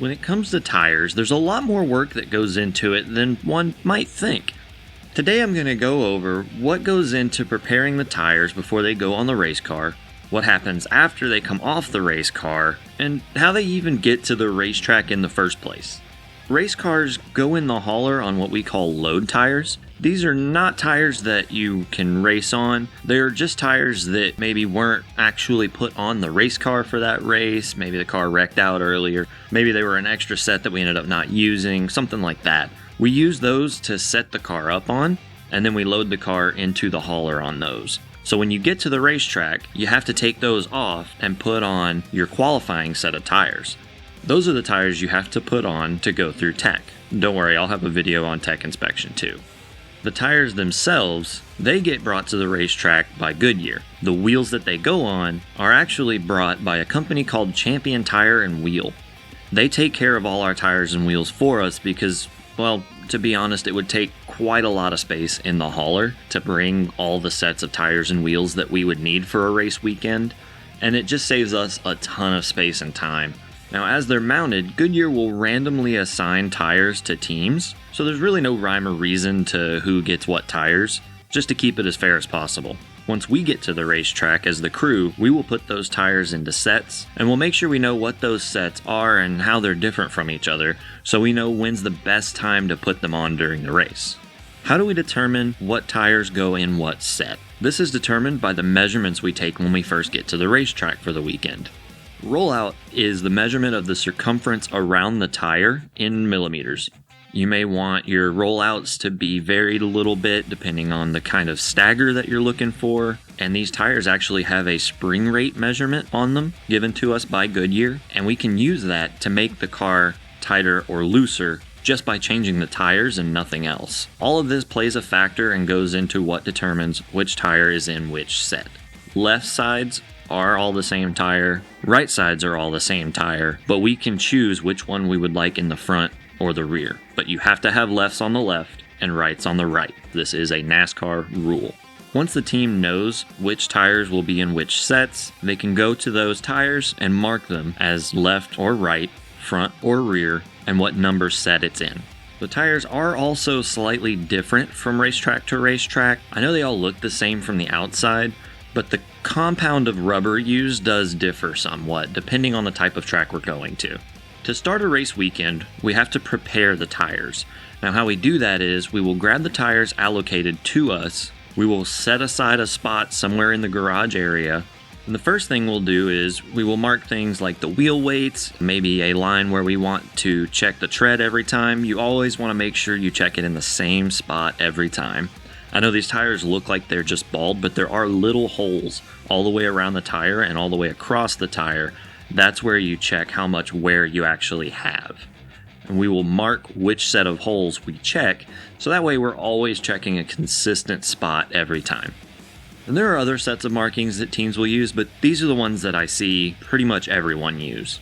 When it comes to tires, there's a lot more work that goes into it than one might think. Today I'm going to go over what goes into preparing the tires before they go on the race car, what happens after they come off the race car, and how they even get to the racetrack in the first place. Race cars go in the hauler on what we call load tires. These are not tires that you can race on. They're just tires that maybe weren't actually put on the race car for that race. Maybe the car wrecked out earlier. Maybe they were an extra set that we ended up not using, something like that. We use those to set the car up on, and then we load the car into the hauler on those. So when you get to the racetrack, you have to take those off and put on your qualifying set of tires. Those are the tires you have to put on to go through tech. Don't worry, I'll have a video on tech inspection too. The tires themselves, they get brought to the racetrack by Goodyear. The wheels that they go on are actually brought by a company called Champion Tire and Wheel. They take care of all our tires and wheels for us because, well, to be honest, it would take quite a lot of space in the hauler to bring all the sets of tires and wheels that we would need for a race weekend, and it just saves us a ton of space and time. Now, as they're mounted, Goodyear will randomly assign tires to teams, so there's really no rhyme or reason to who gets what tires, just to keep it as fair as possible. Once we get to the racetrack as the crew, we will put those tires into sets, and we'll make sure we know what those sets are and how they're different from each other, so we know when's the best time to put them on during the race. How do we determine what tires go in what set? This is determined by the measurements we take when we first get to the racetrack for the weekend. Rollout is the measurement of the circumference around the tire in millimeters. You may want your rollouts to be varied a little bit depending on the kind of stagger that you're looking for, and these tires actually have a spring rate measurement on them given to us by Goodyear, and we can use that to make the car tighter or looser just by changing the tires and nothing else. All of this plays a factor and goes into what determines which tire is in which set. Left sides are all the same tire, right sides are all the same tire, but we can choose which one we would like in the front or the rear. But you have to have lefts on the left and rights on the right. This is a NASCAR rule. Once the team knows which tires will be in which sets, they can go to those tires and mark them as left or right, front or rear, and what number set it's in. The tires are also slightly different from racetrack to racetrack. I know they all look the same from the outside, but the compound of rubber used does differ somewhat depending on the type of track we're going to. To start a race weekend, we have to prepare the tires. Now how we do that is we will grab the tires allocated to us, we will set aside a spot somewhere in the garage area, and the first thing we'll do is we will mark things like the wheel weights, maybe a line where we want to check the tread every time. You always want to make sure you check it in the same spot every time. I know these tires look like they're just bald, but there are little holes all the way around the tire and all the way across the tire. That's where you check how much wear you actually have. And we will mark which set of holes we check, so that way we're always checking a consistent spot every time. And there are other sets of markings that teams will use, but these are the ones that I see pretty much everyone use.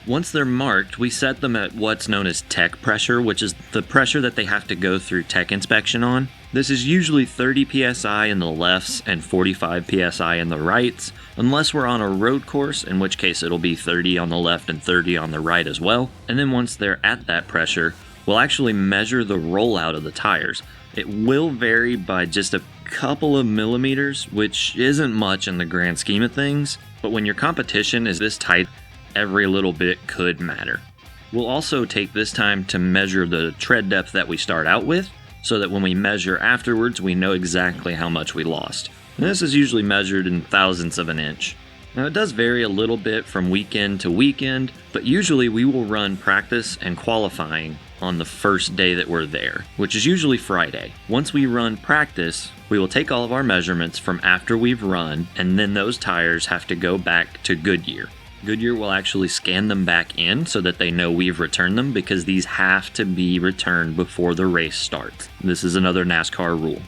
Once they're marked, we set them at what's known as tech pressure, which is the pressure that they have to go through tech inspection on. This is usually 30 psi in the lefts and 45 psi in the rights, unless we're on a road course, in which case it'll be 30 on the left and 30 on the right as well. And then once they're at that pressure, we'll actually measure the rollout of the tires. It will vary by just a couple of millimeters, which isn't much in the grand scheme of things, but when your competition is this tight, every little bit could matter. We'll also take this time to measure the tread depth that we start out with, so that when we measure afterwards, we know exactly how much we lost. And this is usually measured in thousandths of an inch. Now it does vary a little bit from weekend to weekend, but usually we will run practice and qualifying on the first day that we're there, which is usually Friday. Once we run practice, we will take all of our measurements from after we've run, and then those tires have to go back to Goodyear. Goodyear will actually scan them back in so that they know we've returned them, because these have to be returned before the race starts. This is another NASCAR rule.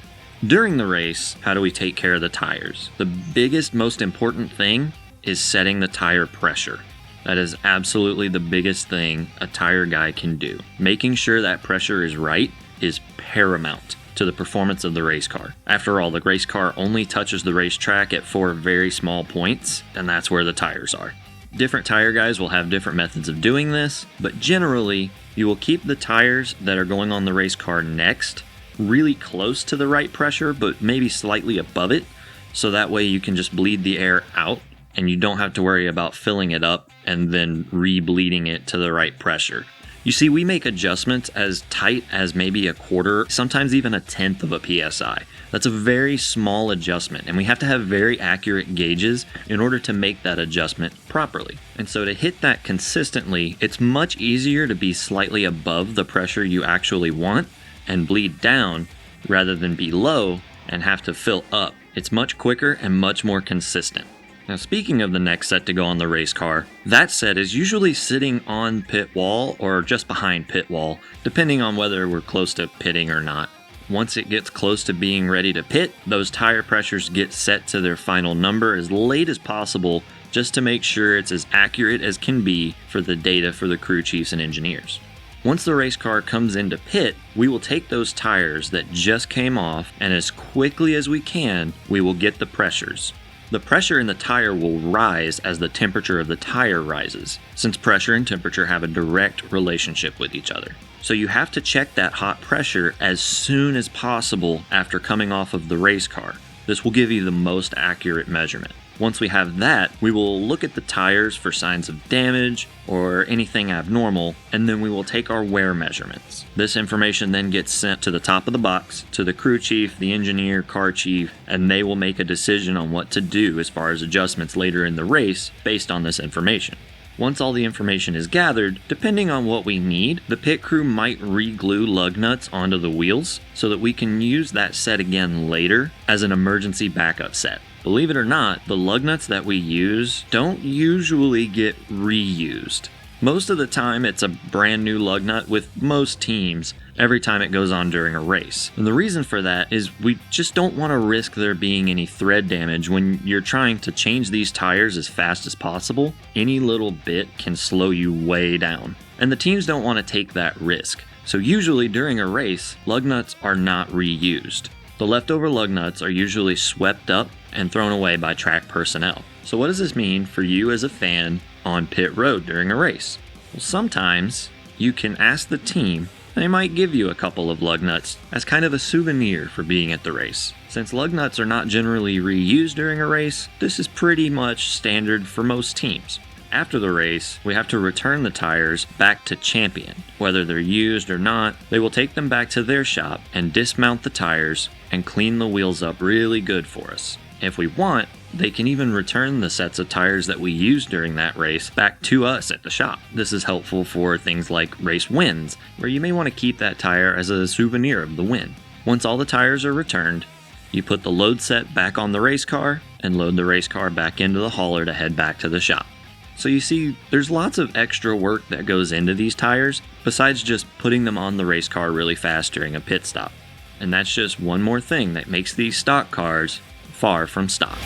During the race, how do we take care of the tires? The biggest, most important thing is setting the tire pressure. That is absolutely the biggest thing a tire guy can do. Making sure that pressure is right is paramount to the performance of the race car. After all, the race car only touches the racetrack at 4 very small points, and that's where the tires are. Different tire guys will have different methods of doing this, but generally, you will keep the tires that are going on the race car next really close to the right pressure, but maybe slightly above it, so that way you can just bleed the air out and you don't have to worry about filling it up and then re-bleeding it to the right pressure. You see, we make adjustments as tight as maybe a quarter, sometimes even a tenth of a PSI. That's a very small adjustment, and we have to have very accurate gauges in order to make that adjustment properly. And so to hit that consistently, it's much easier to be slightly above the pressure you actually want and bleed down rather than below and have to fill up. It's much quicker and much more consistent. Now, speaking of the next set to go on the race car, that set is usually sitting on pit wall or just behind pit wall, depending on whether we're close to pitting or not. Once it gets close to being ready to pit, those tire pressures get set to their final number as late as possible, just to make sure it's as accurate as can be for the data for the crew chiefs and engineers. Once the race car comes into pit, we will take those tires that just came off, and as quickly as we can, we will get the pressures. The pressure in the tire will rise as the temperature of the tire rises, since pressure and temperature have a direct relationship with each other. So you have to check that hot pressure as soon as possible after coming off of the race car. This will give you the most accurate measurement. Once we have that, we will look at the tires for signs of damage or anything abnormal, and then we will take our wear measurements. This information then gets sent to the top of the box, to the crew chief, the engineer, car chief, and they will make a decision on what to do as far as adjustments later in the race based on this information. Once all the information is gathered, depending on what we need, the pit crew might re-glue lug nuts onto the wheels so that we can use that set again later as an emergency backup set. Believe it or not, the lug nuts that we use don't usually get reused. Most of the time, it's a brand new lug nut with most teams every time it goes on during a race. And the reason for that is we just don't want to risk there being any thread damage when you're trying to change these tires as fast as possible. Any little bit can slow you way down. And the teams don't want to take that risk. So usually during a race, lug nuts are not reused. The leftover lug nuts are usually swept up and thrown away by track personnel. So what does this mean for you as a fan on pit road during a race? Well, sometimes you can ask the team. They might give you a couple of lug nuts as kind of a souvenir for being at the race. Since lug nuts are not generally reused during a race, this is pretty much standard for most teams. After the race, we have to return the tires back to Champion. Whether they're used or not, they will take them back to their shop and dismount the tires and clean the wheels up really good for us. If we want, they can even return the sets of tires that we used during that race back to us at the shop. This is helpful for things like race wins, where you may want to keep that tire as a souvenir of the win. Once all the tires are returned, you put the load set back on the race car and load the race car back into the hauler to head back to the shop. So you see, there's lots of extra work that goes into these tires, besides just putting them on the race car really fast during a pit stop. And that's just one more thing that makes these stock cars far from stock.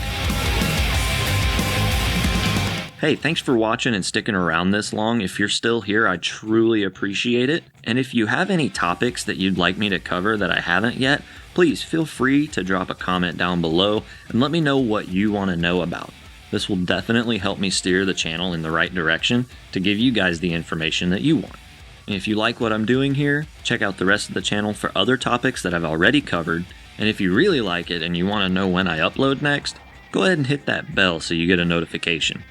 Hey, thanks for watching and sticking around this long. If you're still here, I truly appreciate it. And if you have any topics that you'd like me to cover that I haven't yet, please feel free to drop a comment down below and let me know what you want to know about. This will definitely help me steer the channel in the right direction to give you guys the information that you want. And if you like what I'm doing here, check out the rest of the channel for other topics that I've already covered. And if you really like it and you want to know when I upload next, go ahead and hit that bell so you get a notification.